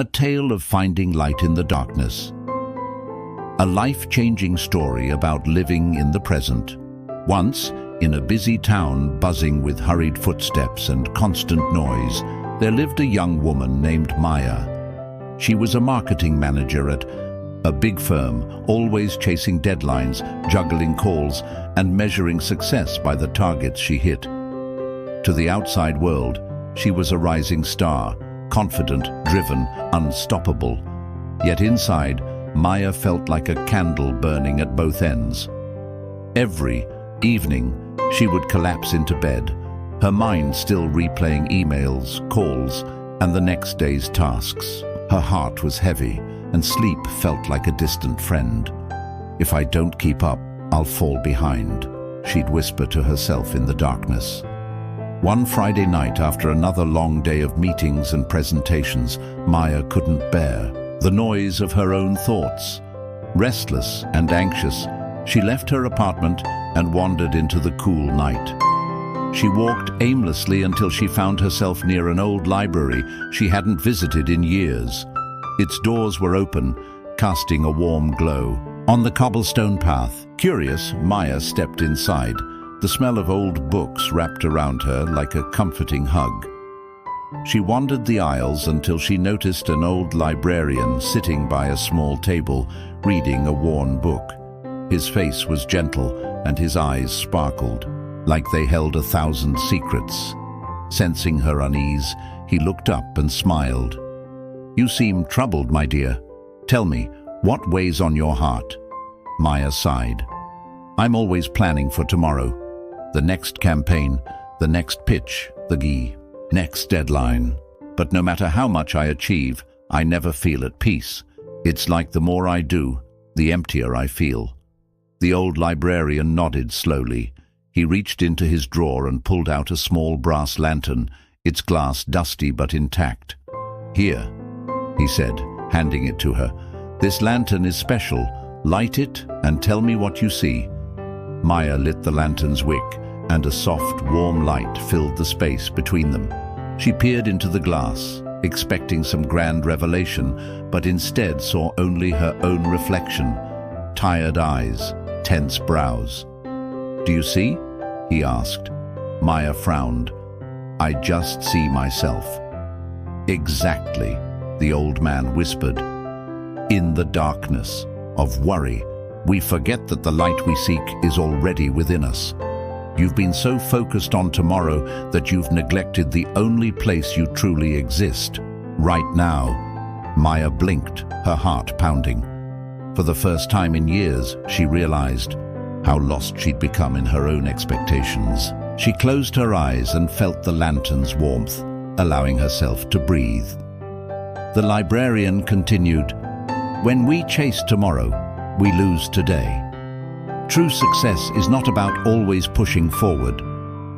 A tale of finding light in the darkness. A life-changing story about living in the present. Once, in a busy town buzzing with hurried footsteps and constant noise, there lived a young woman named Maya. She was a marketing manager at a big firm, always chasing deadlines, juggling calls, and measuring success by the targets she hit. To the outside world, she was a rising star, confident, driven, unstoppable. Yet inside, Maya felt like a candle burning at both ends. Every evening, she would collapse into bed, her mind still replaying emails, calls, and the next day's tasks. Her heart was heavy, and sleep felt like a distant friend. "If I don't keep up, I'll fall behind," she'd whisper to herself in the darkness. One Friday night, after another long day of meetings and presentations, Maya couldn't bear the noise of her own thoughts. Restless and anxious, she left her apartment and wandered into the cool night. She walked aimlessly until she found herself near an old library she hadn't visited in years. Its doors were open, casting a warm glow. On the cobblestone path, curious, Maya stepped inside. The smell of old books wrapped around her like a comforting hug. She wandered the aisles until she noticed an old librarian sitting by a small table, reading a worn book. His face was gentle and his eyes sparkled, like they held 1,000 secrets. Sensing her unease, he looked up and smiled. "You seem troubled, my dear. Tell me, what weighs on your heart?" Maya sighed. "I'm always planning for tomorrow. The next campaign, the next pitch, the next deadline. But no matter how much I achieve, I never feel at peace. It's like the more I do, the emptier I feel." The old librarian nodded slowly. He reached into his drawer and pulled out a small brass lantern, its glass dusty but intact. "Here," he said, handing it to her. "This lantern is special. Light it and tell me what you see." Maya lit the lantern's wick, and a soft, warm light filled the space between them. She peered into the glass, expecting some grand revelation, but instead saw only her own reflection. Tired eyes, tense brows. "Do you see?" he asked. Maya frowned. "I just see myself." "Exactly," the old man whispered. "In the darkness of worry, we forget that the light we seek is already within us. You've been so focused on tomorrow that you've neglected the only place you truly exist, right now." Maya blinked, her heart pounding. For the first time in years, she realized how lost she'd become in her own expectations. She closed her eyes and felt the lantern's warmth, allowing herself to breathe. The librarian continued, "When we chase tomorrow, we lose today. True success is not about always pushing forward,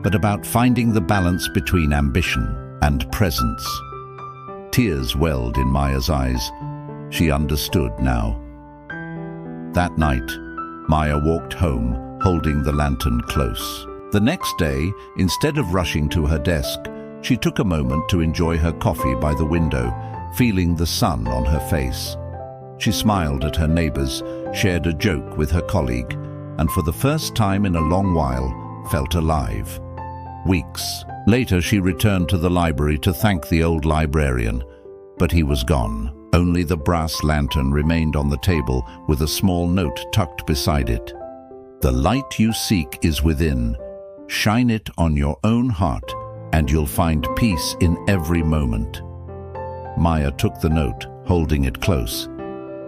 but about finding the balance between ambition and presence." Tears welled in Maya's eyes. She understood now. That night, Maya walked home, holding the lantern close. The next day, instead of rushing to her desk, she took a moment to enjoy her coffee by the window, feeling the sun on her face. She smiled at her neighbors, shared a joke with her colleague, and for the first time in a long while, felt alive. Weeks later, she returned to the library to thank the old librarian, but he was gone. Only the brass lantern remained on the table with a small note tucked beside it. "The light you seek is within. Shine it on your own heart, and you'll find peace in every moment." Maya took the note, holding it close.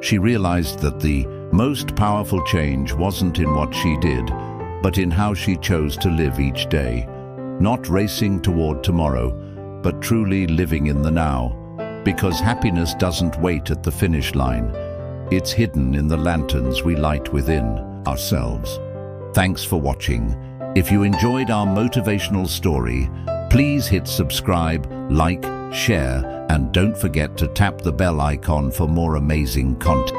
She realized that the most powerful change wasn't in what she did, but in how she chose to live each day. Not racing toward tomorrow, but truly living in the now. Because happiness doesn't wait at the finish line. It's hidden in the lanterns we light within ourselves. Thanks for watching. If you enjoyed our motivational story, please hit subscribe, like, share, and don't forget to tap the bell icon for more amazing content.